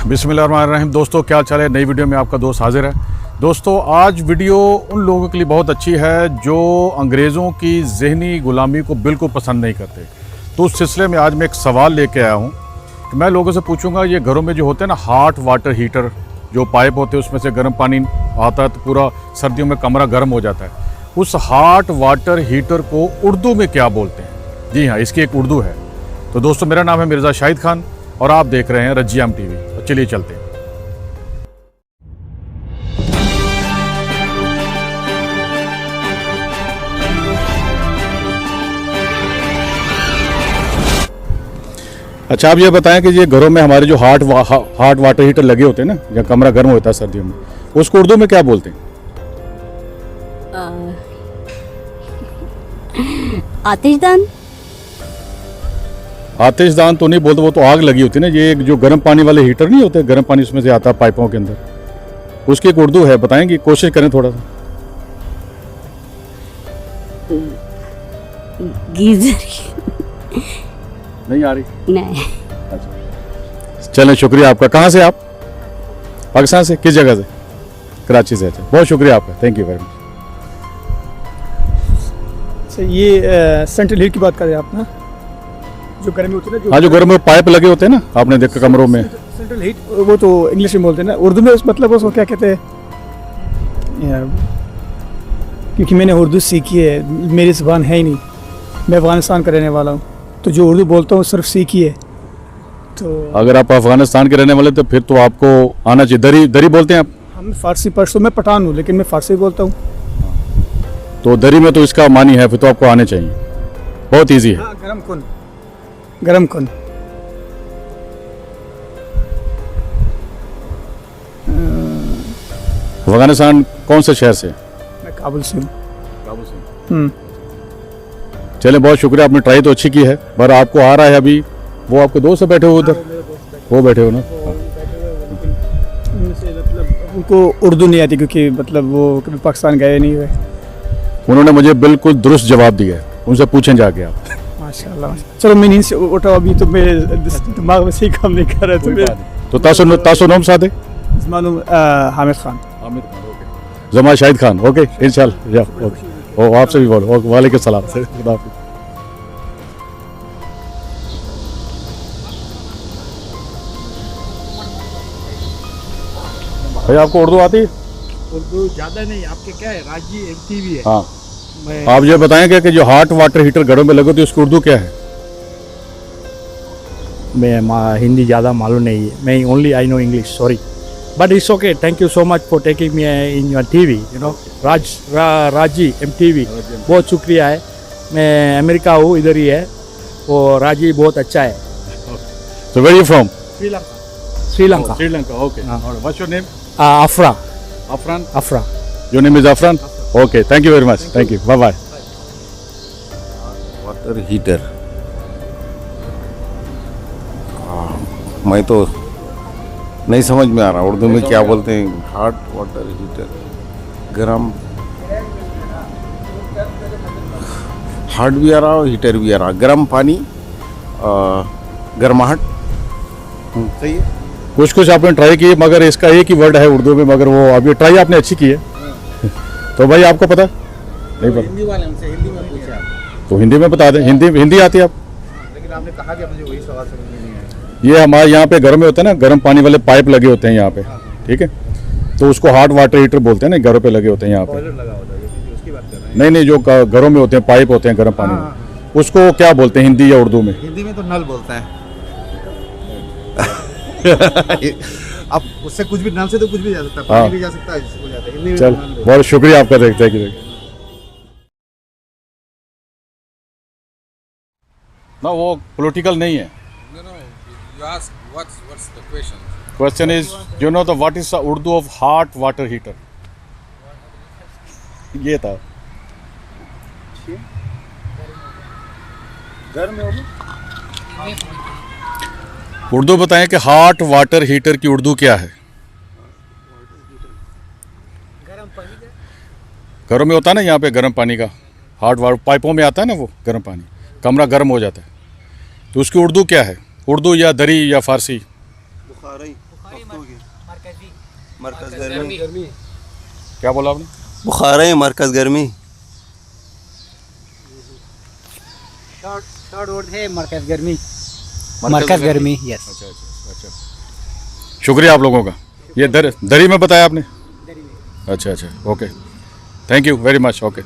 बिस्मिल्लाहिर्रहमानिर्रहीम। दोस्तों क्या चाल है, नई वीडियो में आपका दोस्त हाजिर है। दोस्तों आज वीडियो उन लोगों के लिए बहुत अच्छी है जो अंग्रेज़ों की ज़हनी ग़ुलामी को बिल्कुल पसंद नहीं करते। तो उस सिलसिले में आज मैं एक सवाल लेके आया हूँ कि मैं लोगों से पूछूंगा, ये घरों में जो होते हैं ना हॉट वाटर हीटर, जो पाइप होते हैं उसमें से गर्म पानी आता है तो पूरा सर्दियों में कमरा गर्म हो जाता है, उस हॉट वाटर हीटर को उर्दू में क्या बोलते हैं? जी हाँ, इसकी एक उर्दू है। तो दोस्तों मेरा नाम है मिर्ज़ा शाहिद खान और आप देख रहे हैं रज्जियाम टीवी। तो चलिए चलते हैं। अच्छा, आप ये बताएं कि ये घरों में हमारे जो हॉट वाटर हीटर लगे होते हैं ना, जहाँ कमरा गर्म होता है सर्दियों में, उसको उर्दू में क्या बोलते हैं? आतिशदान। आतिशदान तो नहीं बोलते, वो तो आग लगी होती है ना। ये जो गर्म पानी वाले हीटर नहीं होते, गर्म पानी उसमें से आता है पाइपों के अंदर, उसकी एक उर्दू है, बताएंगे? कोशिश करें थोड़ा सा। गीजर। नहीं आ रही? नहीं। अच्छा चलें, शुक्रिया आपका। कहाँ से आप? पाकिस्तान से? किस जगह से? कराची से। अच्छा, बहुत शुक्रिया आपका, थैंक यू वेरी मच। ये सेंट्रल हीट की बात कर रहे हैं आप ना, जो गर्मी होती है ना, हाँ, जो गर्म में पाइप लगे होते हैं ना, आपने देखा कमरों में। सेंट्रल हीट, वो तो इंग्लिश में बोलते हैं ना, उर्दू में उस मतलब उसको क्या कहते हैं? क्योंकि मैंने उर्दू सीखी है, मेरी ज़बान है ही नहीं, मैं अफगानिस्तान का रहने वाला हूँ, तो जो उर्दू बोलता हूँ सिर्फ सीखी है। तो अगर आप अफगानिस्तान के रहने वाले तो फिर तो आपको आना चाहिए। दरी दरी बोलते हैं आप? हम फारसी पढ़ते, मैं पठान हूँ लेकिन मैं फारसी बोलता हूँ। तो दरी में तो इसका मानी है, फिर तो आपको आने चाहिए, बहुत ईजी है। हाँ, गरम कुन, गरम कुन। अफगानिस्तान कौन से शहर से? मैं काबुल से हूँ। काबुल से। चले, बहुत शुक्रिया, आपने ट्राई तो अच्छी की है, पर आपको आ रहा है अभी। वो आपके दोस्त से बैठे हो उधर? वो बैठे हो ना? मतलब उनको उर्दू नहीं आती, क्योंकि मतलब वो कभी पाकिस्तान गए नहीं हुए। उन्होंने मुझे बिल्कुल दुरुस्त जवाब दिया है, उनसे पूछें जाके आप। माशाल्लाह। चलो, मैं नींद से उठा, अभी तो मेरे दिमाग में सही काम नहीं कर रहा है। तो तासो नाम सादे? मालूम, हामिद खान। हामिद खान, ओके। जमा शाहिद खान, ओके, इंशाल्लाह। ओके, ओ आपसे भी बोलो। ओके, वालेकुम सलाम। खुदा हाफिज़। भाई आपको उर्दू आती है? उर्दू ज़्यादा नहीं, आपके क्या है, राजी एमटीवी है। हाँ, आप ये बताएंगे कि जो हॉट वाटर हीटर घरों में लगे तो उसकी उर्दू क्या है? मैं हिंदी ज़्यादा मालूम नहीं है, मैं only I know English, sorry, but it's okay. Thank you so much for taking me in your TV, you know, राजी एमटीवी, बहुत शुक्रिया है। मैं अमेरिका हूँ, इधर ही है, और राजी बहुत अच्छा है। So where are you from? Sri Lanka. Sri Lanka, okay. What's your name? अफरा। Afran? Your name is Afran? Okay, thank you very much. Thank you. Bye bye. Water heater, मैं तो नहीं समझ में आ रहा उर्दू में क्या बोलते हैं। हॉट वाटर हीटर, गरम, हॉट भी आ रहा और हीटर भी आ रहा, गरम पानी, गर्माहट। सही है। कुछ आपने ट्राई किए, मगर इसका एक ही वर्ड है उर्दू में, मगर वो अभी ट्राई आपने अच्छी की है। तो भाई आपको पता नहीं? पता? हिंदी वाले हमसे हिंदी में पूछे आप, तो हिंदी में बता दें। हिंदी आती है आप? लेकिन आपने कहा कि मुझे वही सवाल समझ में नहीं आया। ये हमारे यहाँ पे घर में होता है ना, गर्म पानी वाले पाइप लगे होते हैं यहाँ पे, ठीक है? तो उसको हॉट वाटर हीटर बोलते हैं ना, घरों पे लगे होते हैं यहाँ पे। बॉयलर लगा होता है, उसकी बात कर रहे हैं। नहीं, जो घरों में होते हैं, पाइप होते हैं गर्म पानी में, उसको क्या बोलते हैं हिंदी या उर्दू में? हिंदी में तो नल बोलते हैं। अब उससे कुछ भी, नल से तो कुछ भी जा सकता है, पानी भी जा सकता है, जिससे हो जाता है। हिंदी में चल, तो नल बोलते हैं। बहुत शुक्रिया आपका, देखते हैं कि ना वो पॉलिटिकल नहीं है। No, you ask what's the question? Question is, you know what is the Urdu of hot water heater? ये था। उर्दू बताएं कि हॉट वाटर हीटर की उर्दू क्या है? घरों में होता है ना, यहाँ पे गर्म पानी का हॉट वाटर पाइपों में आता है ना, वो गर्म पानी, कमरा गर्म हो जाता है, तो उसकी उर्दू क्या है? उर्दू या दरी या फारसी? मरकज गर्मी क्या बोला आपने? बुखार है मरकज गर्मी थर्ड वर्ड है मरकज गर्मी मरकज गर्मी यस अच्छा अच्छा अच्छा, शुक्रिया आप लोगों का। ये दरी में बताया आपने? अच्छा अच्छा, okay, thank you very much, okay.